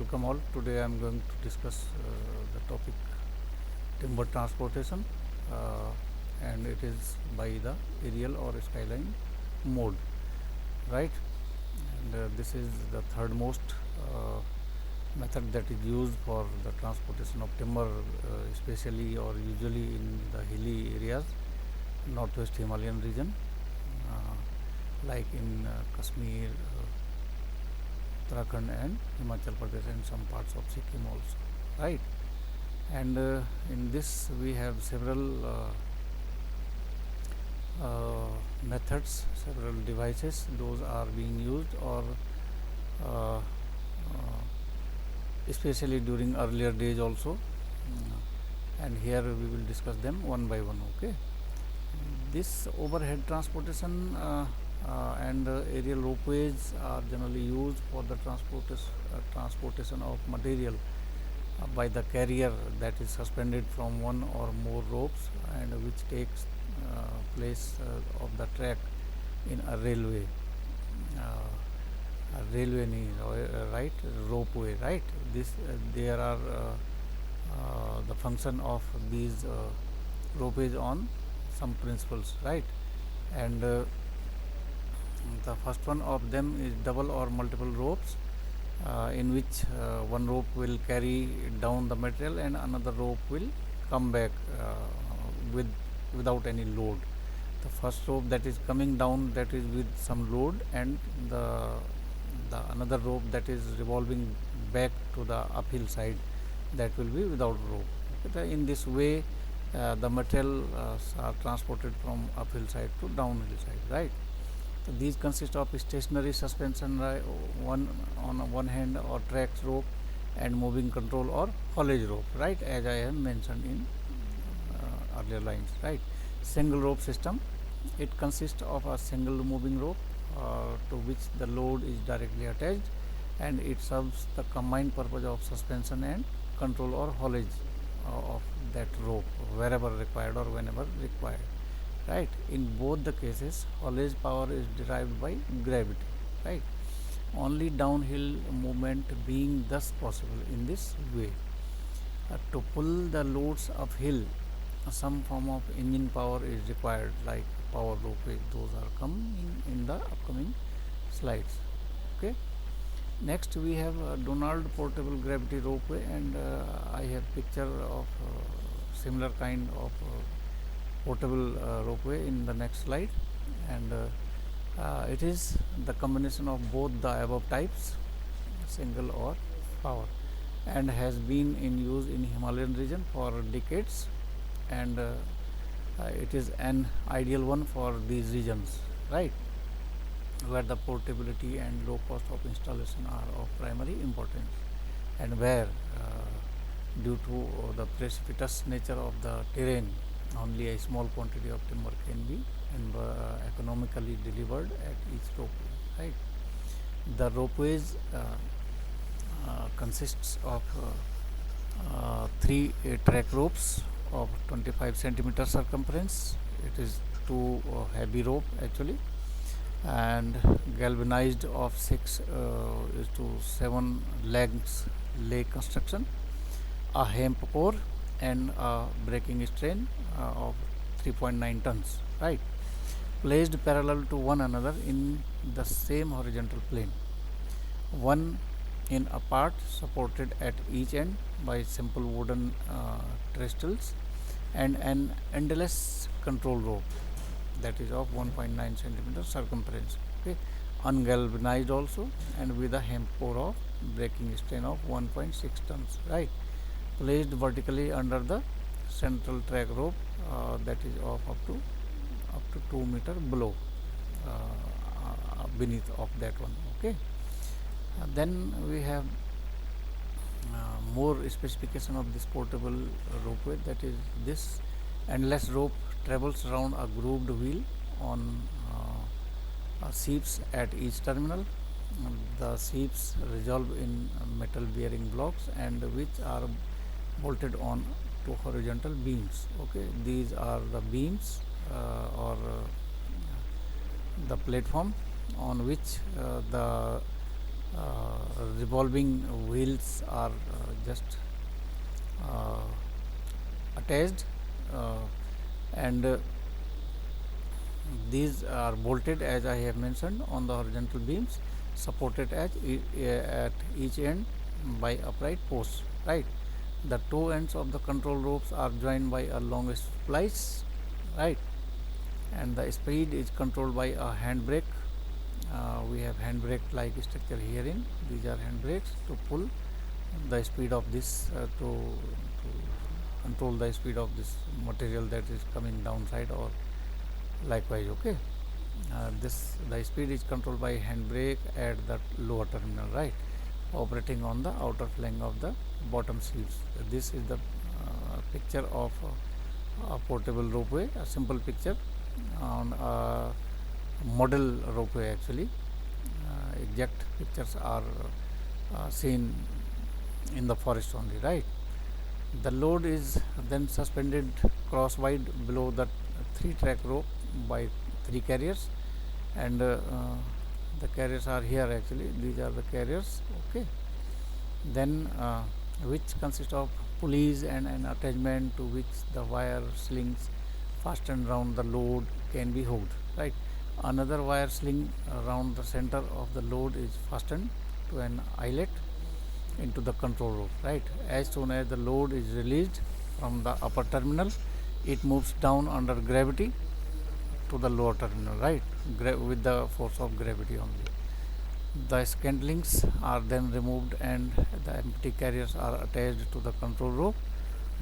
Welcome all. Today I am going to discuss the topic timber transportation, and it is by the aerial or skyline mode, right? And this is the third most method that is used for the transportation of timber, especially or usually in the hilly areas, northwest Himalayan region, like in Kashmir, Uttarakhand and Himachal Pradesh and some parts of Sikkim also, right? And in this we have several methods, several devices. Those are being used, or uh, especially during earlier days also. And here we will discuss them one by one. Okay. This overhead transportation and aerial ropeways are generally used for the transportation of material by the carrier that is suspended from one or more ropes, and which takes place of the track in a railway. Railway right, ropeway, right. This there are the function of these ropeways on some principles, right. And the first one of them is double or multiple ropes, in which one rope will carry down the material and another rope will come back with without any load. The first rope that is coming down, that is with some load, and the another rope that is revolving back to the uphill side, that will be without rope. Okay, in this way the material are transported from uphill side to downhill side, right. So these consist of stationary suspension, one on one hand, or tracks rope, and moving control or haulage rope, right, as I have mentioned in earlier lines, right. Single rope system, it consists of a single moving rope to which the load is directly attached, and it serves the combined purpose of suspension and control or haulage of that rope wherever required or whenever required, right. In both the cases, haulage power is derived by gravity, right. Only downhill movement being thus possible in this way. To pull the loads uphill, some form of engine power is required, like power ropeway. Those are coming in the upcoming slides. Okay. Next we have Donald portable gravity ropeway, and I have picture of similar kind of portable ropeway in the next slide. And it is the combination of both the above types, single or power, and has been in use in Himalayan region for decades, and it is an ideal one for these regions, right, where the portability and low cost of installation are of primary importance, and where due to the precipitous nature of the terrain, only a small quantity of timber can be and economically delivered at each ropeway, right. The ropeways consists of three track ropes of 25 centimeter circumference. It is two heavy rope actually, and galvanized of 6 to 7 legs lay construction, a hemp core, and a breaking strain of 3.9 tons, right, placed parallel to one another in the same horizontal plane, one in a part, supported at each end by simple wooden trestles, and an endless control rope that is of 1.9 centimeter circumference, okay, ungalvanized also, and with a hemp core of breaking strain of 1.6 tons, right, placed vertically under the central track rope, that is of up to 2 meter below, beneath of that one, okay. Then we have more specification of this portable ropeway, that is this endless rope travels around a grooved wheel on sheaves at each terminal. The sheaves resolve in metal bearing blocks, and which are bolted on to horizontal beams, okay. These are the beams or the platform on which the revolving wheels are just uh, attached, uh, and these are bolted, as I have mentioned, on the horizontal beams, supported at each end by upright posts, right. The two ends of the control ropes are joined by a long splice, right, and the speed is controlled by a handbrake. We have handbrake like structure herein. These are handbrakes to pull the speed of this, to control the speed of this material that is coming downside, or likewise. Okay, this the speed is controlled by handbrake at the lower terminal, right, operating on the outer flank of the bottom sheaves. This is the picture of a portable ropeway, a simple picture on a model ropeway. Actually, exact pictures are seen in the forest only, right. The load is then suspended crosswise below the 3-track rope by 3 carriers, and the carriers are here. Actually, these are the carriers. Okay, then which consist of pulleys and an attachment to which the wire slings fastened round the load can be hooked, right. Another wire sling around the center of the load is fastened to an eyelet into the control rope, right. As soon as the load is released from the upper terminal, it moves down under gravity to the lower terminal, right, with the force of gravity only. The scantlings are then removed and the empty carriers are attached to the control rope.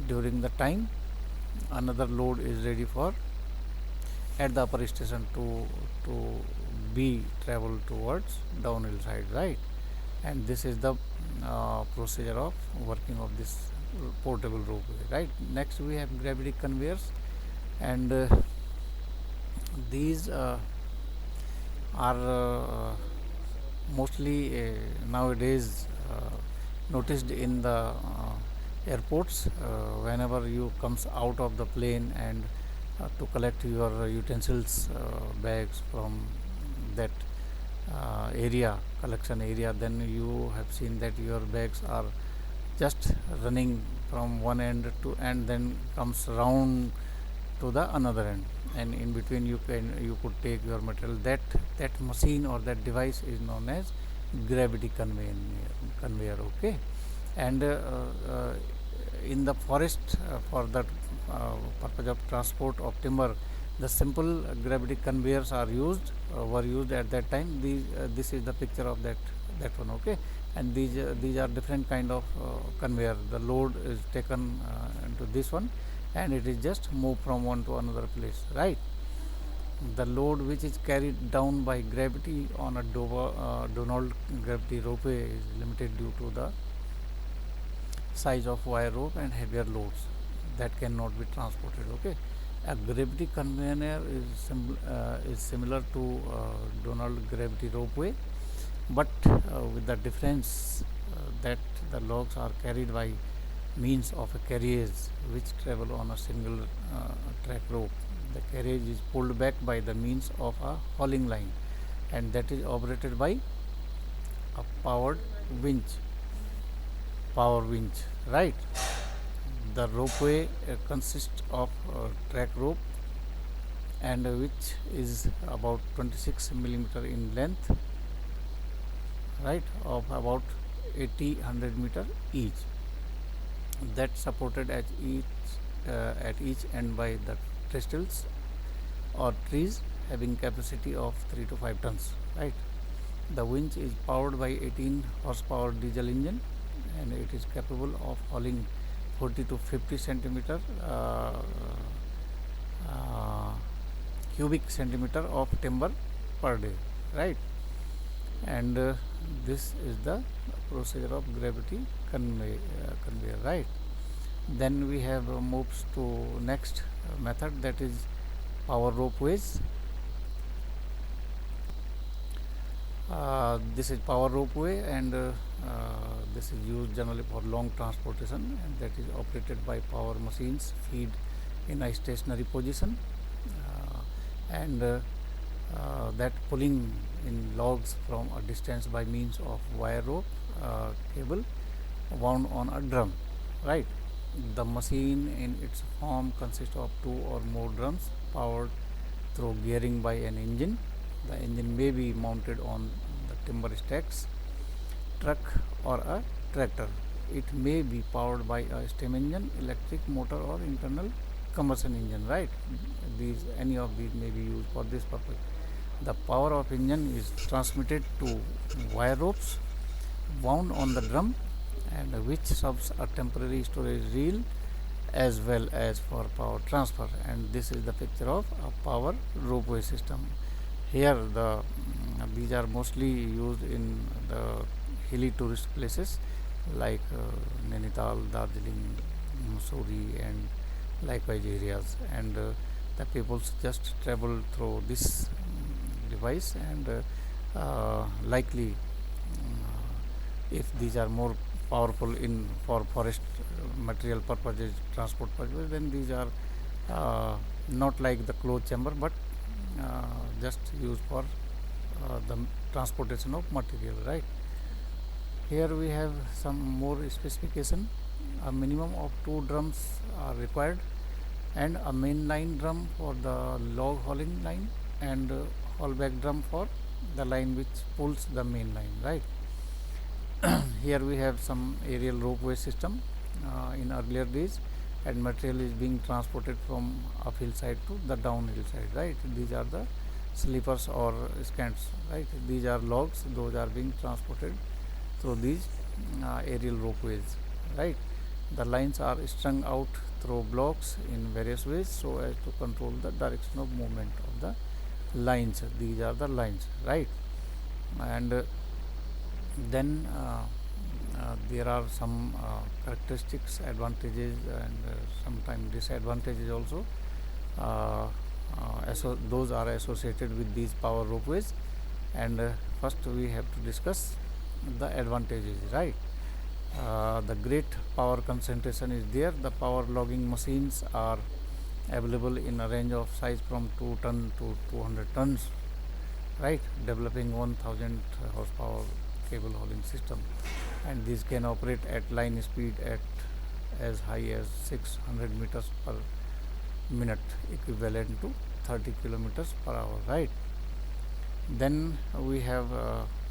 During the time another load is ready for at the upper station to be traveled towards downhill side, right. And this is the procedure of working of this portable ropeway, right. Next we have gravity conveyors, and these are mostly nowadays noticed in the airports, whenever you comes out of the plane and to collect your utensils, bags from that area, collection area, then you have seen that your bags are just running from one end to, and then comes round to the another end, and in between you could take your material. That machine or that device is known as gravity conveyor. Okay, and in the forest, for the purpose of transport of timber, the simple gravity conveyors were used at that time. This is the picture of that one. Okay, and these are different kind of conveyor. The load is taken into this one, and it is just moved from one to another place, right. The load which is carried down by gravity on a Donald gravity ropeway is limited due to the size of wire rope and heavier loads that cannot be transported. Okay, a gravity conveyor is similar to Donald gravity ropeway, but with the difference that the logs are carried by means of a carriage which travel on a single track rope. The carriage is pulled back by the means of a hauling line, and that is operated by a power winch, right. The ropeway consists of track rope, and which is about 26 millimeter in length, right, of about 80-100 meter each, that supported at each end by the trestles or trees having capacity of 3 to 5 tons, right. The winch is powered by 18 horsepower diesel engine, and it is capable of hauling 40 to 50 centimeter cubic centimeter of timber per day, right. And this is the procedure of gravity conveyor, right. Then we have moves to next method, that is power ropeways. This is power ropeway, and this is used generally for long transportation, and that is operated by power machines feed in a stationary position, and that pulling in logs from a distance by means of wire rope cable wound on a drum, right? The machine in its form consists of two or more drums powered through gearing by an engine. The engine may be mounted on the timber stacks, truck, or a tractor. It may be powered by a steam engine, electric motor, or internal combustion engine, right? These Any of these may be used for this purpose. The power of engine is transmitted to wire ropes wound on the drum, and which serves a temporary storage reel as well as for power transfer. And this is the picture of a power ropeway system. Here these are mostly used in the hilly tourist places like Nainital, Darjeeling, Mussoorie, and likewise areas. And the people just travel through this device, and likely if these are more powerful in for forest material purposes, transport purposes, then these are not like the closed chamber, but just used for the transportation of material, right? Here we have some more specification. A minimum of two drums are required, and a main line drum for the log hauling line, and haul back drum for the line which pulls the main line, right? Here we have some aerial ropeway system in earlier days, and material is being transported from uphill side to the downhill side, right? These are the sleepers or scants, right? These are logs, those are being transported through these aerial ropeways, right? The lines are strung out through blocks in various ways so as to control the direction of movement of the lines. These are the lines, right? And then there are some characteristics, advantages, and sometimes disadvantages also. Those are associated with these power ropeways. And first we have to discuss the advantages, right? The great power concentration is there. The power logging machines are available in a range of size from 2 ton to 200 tons, right? Developing 1000 horsepower cable hauling system, and these can operate at line speed at as high as 600 meters per minute, equivalent to 30 kilometers per hour, right? Then we have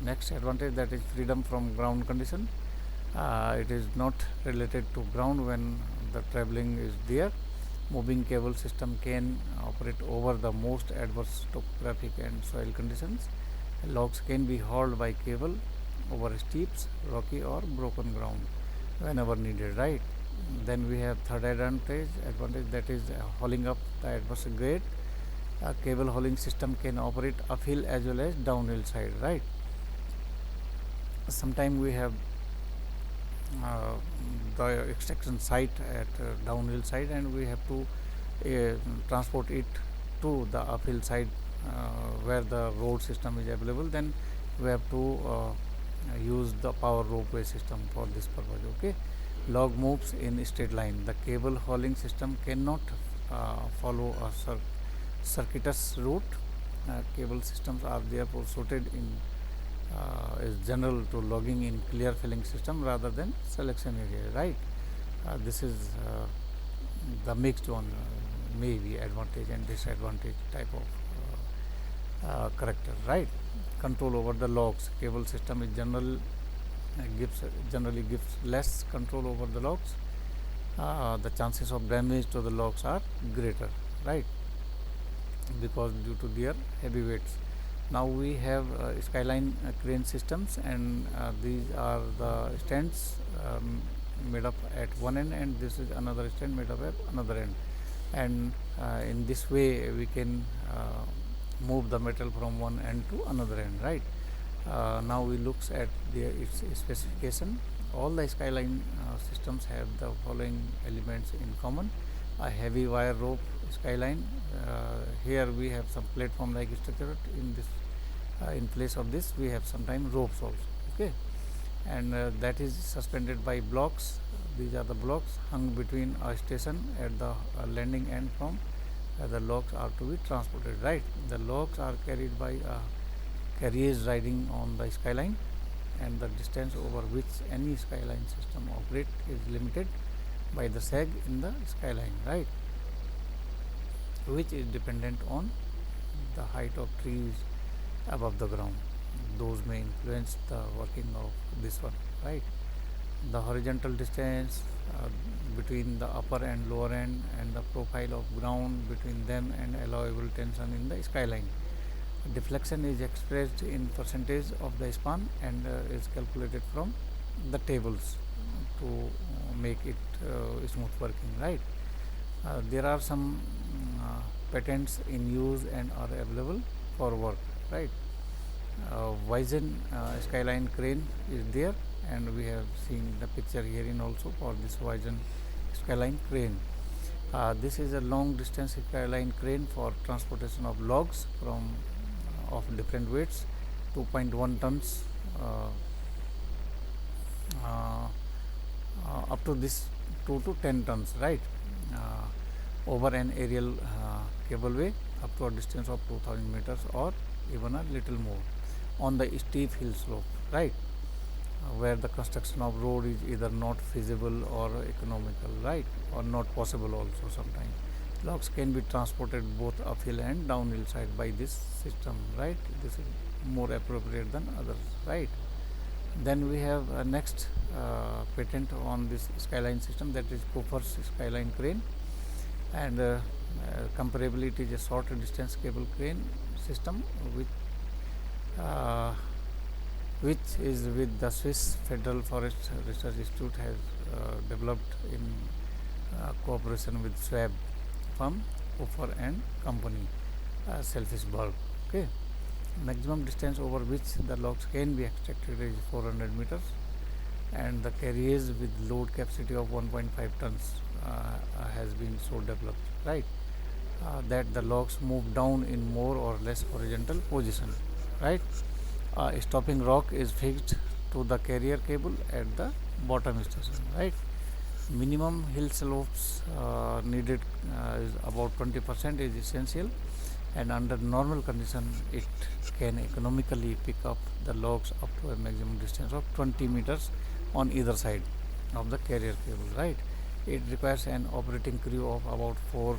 next advantage, that is freedom from ground condition. It is not related to ground when the traveling is there. Moving cable system can operate over the most adverse topographic and soil conditions. Logs can be hauled by cable over steeps, rocky, or broken ground whenever needed, right? Then we have third advantage, that is hauling up the adverse grade. A cable hauling system can operate uphill as well as downhill side, right? Sometimes we have the extraction site at downhill side, and we have to transport it to the uphill side where the road system is available. Then we have to use the power ropeway system for this purpose, okay? Log moves in straight line. The cable hauling system cannot follow a circuitous route. Cable systems are therefore suited in is general to logging in clear filling system rather than selection area, right? This is the mixed one, maybe advantage and disadvantage type of character, right? Control over the logs. Cable system is generally gives less control over the logs. The chances of damage to the logs are greater, right? Because due to their heavy weights. Now we have skyline crane systems, and these are the stands made up at one end, and this is another stand made up at another end. And in this way we can move the metal from one end to another end, right? Now we looks at its specification. All the skyline systems have the following elements in common: a heavy wire rope skyline. Here we have some platform like structure. In place of this we have sometimes ropes also, okay? And that is suspended by blocks. These are the blocks hung between a station at the landing end from the logs are to be transported, right? The logs are carried by carriers riding on the skyline, and the distance over which any skyline system operates is limited by the sag in the skyline, right? Which is dependent on the height of trees above the ground. Those may influence the working of this one, right? The horizontal distance between the upper and lower end, and the profile of ground between them, and allowable tension in the skyline. Deflection is expressed in percentage of the span, and is calculated from the tables to make it smooth working, right? There are some patents in use and are available for work, right? Wyzen skyline crane is there, and we have seen the picture herein also for this Wyzen skyline crane. This is a long distance skyline crane for transportation of logs from of different weights, 2.1 tons uh, up to this 2 to 10 tons, right? Over an aerial cableway up to a distance of 2000 meters or even a little more on the steep hill slope, right? Where the construction of road is either not feasible or economical, right? Or not possible also sometimes. Logs can be transported both uphill and downhill side by this system, right? This is more appropriate than others, right? Then we have next patent on this skyline system, that is Kofer's skyline crane, and comparably it is a short distance cable crane system uh, which is with the Swiss Federal Forest Research Institute has developed in cooperation with Schwab firm, Kofer and company, Selfisburg. Okay, maximum distance over which the logs can be extracted is 400 meters, and the carriage with load capacity of 1.5 tons has been so developed, right? That the logs move down in more or less horizontal position, right? Stopping rock is fixed to the carrier cable at the bottom station, right? Minimum hill slopes needed is about 20% is essential, and under normal condition it can economically pick up the logs up to a maximum distance of 20 meters on either side of the carrier cable, right? It requires an operating crew of about 4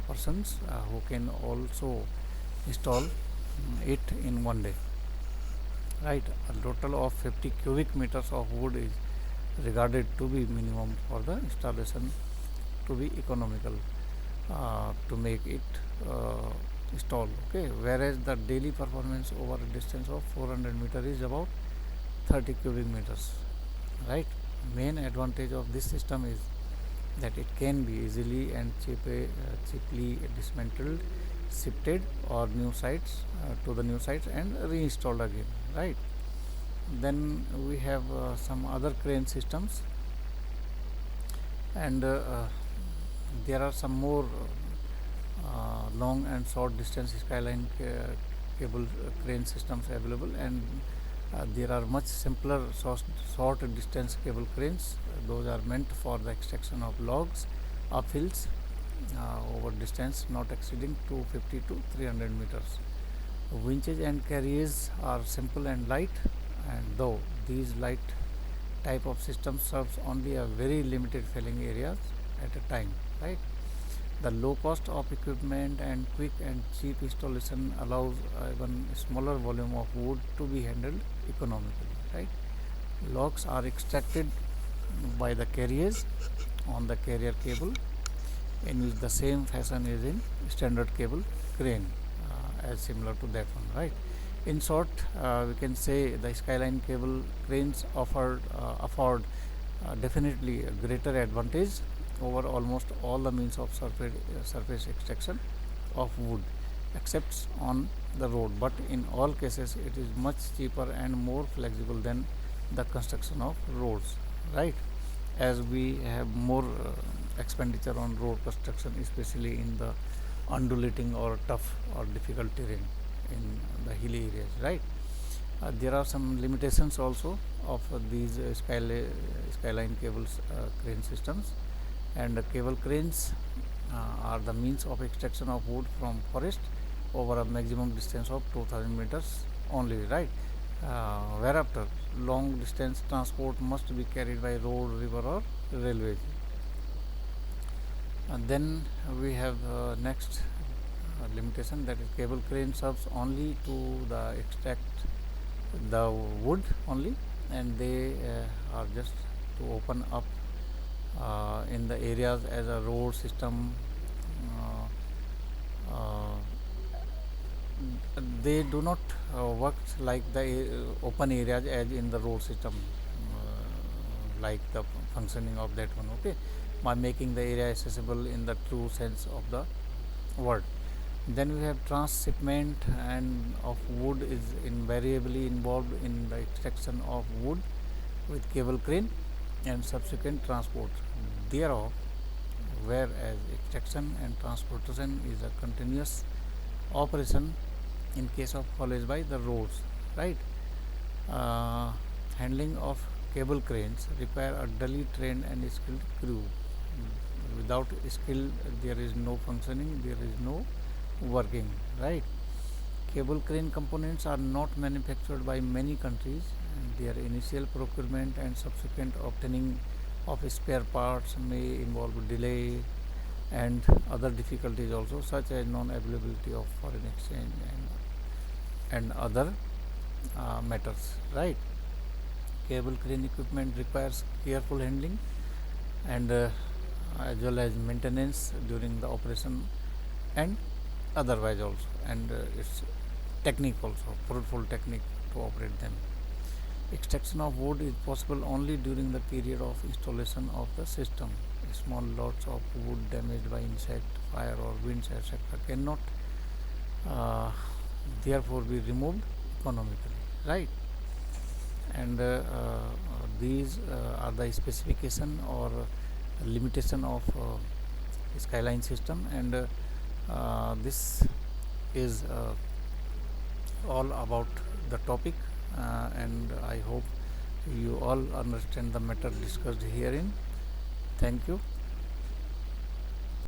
persons who can also install it in one day, right? A total of 50 cubic meters of wood is regarded to be minimum for the installation to be economical to make it installed, okay? Whereas the daily performance over a distance of 400 meters is about 30 cubic meters, right? Main advantage of this system is that it can be easily and cheaply dismantled, shifted or new sites to the new sites and reinstalled again, right? Then we have some other crane systems, and there are some more long and short distance skyline cable crane systems available, and there are much simpler short distance cable cranes. Those are meant for the extraction of logs up hills over distance not exceeding 250 to 300 meters. Winches and carriages are simple and light, and though these light type of system serves only a very limited filling areas at a time, right? The low cost of equipment and quick and cheap installation allows even smaller volume of wood to be handled economically, right? Logs are extracted by the carriers on the carrier cable in which the same fashion is in standard cable crane, as similar to that one, right? In short, we can say the skyline cable cranes afford definitely a greater advantage over almost all the means of surface extraction of wood except on the road, but in all cases it is much cheaper and more flexible than the construction of roads, right? As we have more expenditure on road construction, especially in the undulating or tough or difficult terrain in the hilly areas, right? There are some limitations also of these skyline cables crane systems, and cable cranes are the means of extraction of wood from forest over a maximum distance of 2000 meters only, right? Whereafter long distance transport must be carried by road, river, or railways. And then we have next limitation, that is cable crane serves only to the extract the wood only, and they are just to open up in the areas as a road system. Uh, they do not work like the open areas as in the road system, like the functioning of that one, okay, by making the area accessible in the true sense of the word. Then we have transshipment and of wood is invariably involved in the extraction of wood with cable crane and subsequent transport thereof, whereas extraction and transportation is a continuous operation in case of haulage by the roads, right? uh, Handling of cable cranes require a duly trained and skilled crew. Without skill there is no functioning, there is no working, right? Cable crane components are not manufactured by many countries, and their initial procurement and subsequent obtaining of spare parts may involve delay and other difficulties also, such as non-availability of foreign exchange and other matters, right? Cable crane equipment requires careful handling and as well as maintenance during the operation and otherwise also, and it's technique also, fruitful technique to operate them. Extraction of wood is possible only during the period of installation of the system. Small lots of wood damaged by insect, fire, or winds, etc., cannot uh, therefore be removed economically, right? And these are the specification or limitation of skyline system, and this is all about the topic, and I hope you all understand the matter discussed herein. Thank you.